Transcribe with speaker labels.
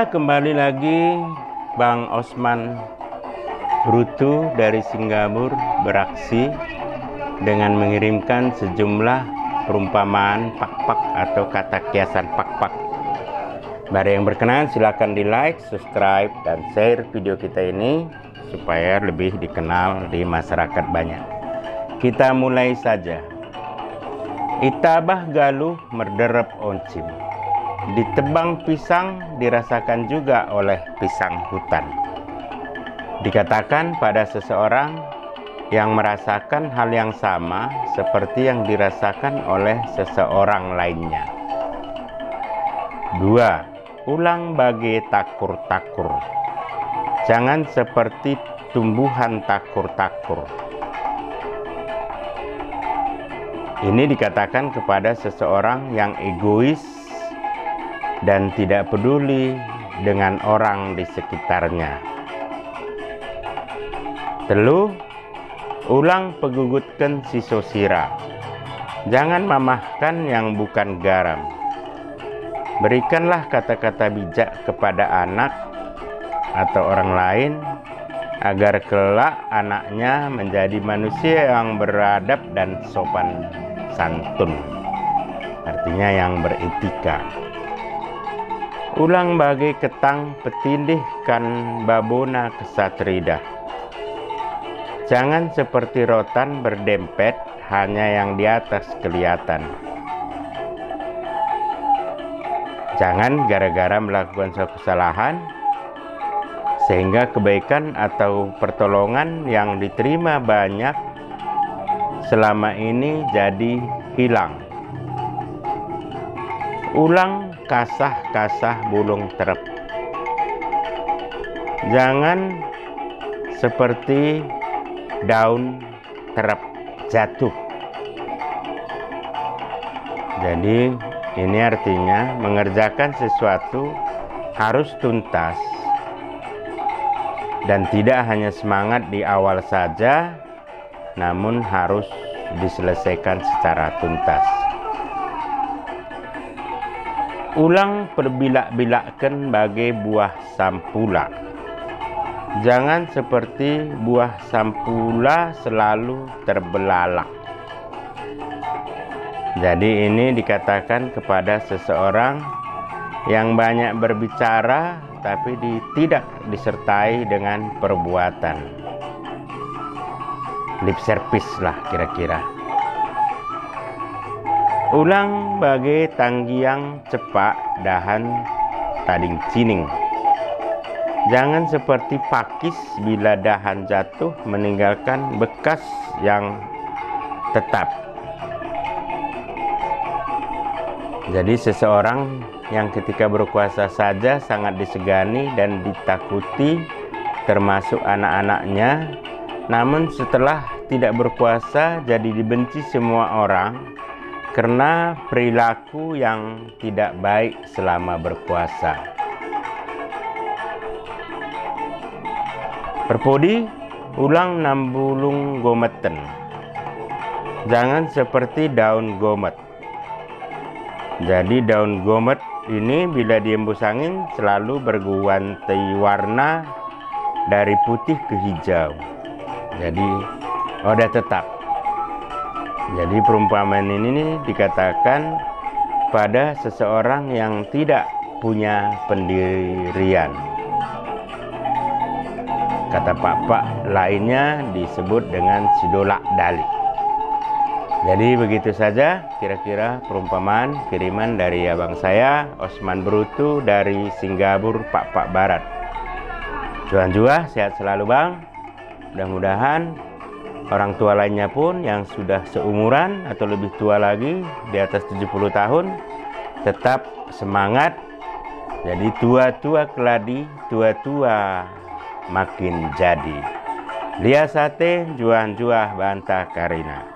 Speaker 1: Ya, kembali lagi Bang Osman Brutu dari Singapura beraksi dengan mengirimkan sejumlah perumpamaan pak-pak atau kata kiasan pak-pak. Bagi yang berkenan silakan di like, subscribe, dan share video kita ini supaya lebih dikenal di masyarakat banyak. Kita mulai saja. Itabah galuh merderep oncim. Ditebang pisang dirasakan juga oleh pisang hutan. Dikatakan pada seseorang yang merasakan hal yang sama seperti yang dirasakan oleh seseorang lainnya. 2. Ulang bagi takur-takur. Jangan seperti tumbuhan takur-takur. Ini dikatakan kepada seseorang yang egois dan tidak peduli dengan orang di sekitarnya. 3. Ulang pegugutkan si sosira. Jangan mamahkan yang bukan garam. Berikanlah kata-kata bijak kepada anak atau orang lain agar kelak anaknya menjadi manusia yang beradab dan sopan santun. Artinya yang beretika. Ulang bagi ketang petindihkan babona kesatrida. Jangan seperti rotan berdempet hanya yang di atas kelihatan. Jangan gara-gara melakukan suatu kesalahan sehingga kebaikan atau pertolongan yang diterima banyak selama ini jadi hilang. Ulang kasah-kasah bulung terep. Jangan seperti daun terep jatuh. Jadi ini artinya mengerjakan sesuatu harus tuntas dan tidak hanya semangat di awal saja, namun harus diselesaikan secara tuntas. Ulang perbilak-bilakkan bagai buah sampula. Jangan seperti buah sampula selalu terbelalak. Jadi ini dikatakan kepada seseorang yang banyak berbicara tapi tidak disertai dengan perbuatan. Lip service lah kira-kira. Ulang bagai tanggiang cepak dahan tading cining. Jangan seperti pakis bila dahan jatuh meninggalkan bekas yang tetap. Jadi seseorang yang ketika berkuasa saja sangat disegani dan ditakuti termasuk anak-anaknya, namun setelah tidak berkuasa jadi dibenci semua orang karena perilaku yang tidak baik selama berkuasa. Perpodi, ulang nambulung gometen. Jangan seperti daun gomet. Jadi daun gomet ini bila diembus angin selalu berganti warna dari putih ke hijau. Jadi udah tetap. Jadi perumpamaan ini dikatakan pada seseorang yang tidak punya pendirian. Kata pak-pak lainnya disebut dengan sidolak dali. Jadi begitu saja kira-kira perumpamaan kiriman dari abang saya Osman Brutu dari Singapura Pak-Pak Barat. Cuan jua sehat selalu bang. Mudah-mudahan orang tua lainnya pun yang sudah seumuran atau lebih tua lagi di atas 70 tahun tetap semangat. Jadi tua-tua keladi, tua-tua makin jadi. Lihat sate juan juah bantah karina.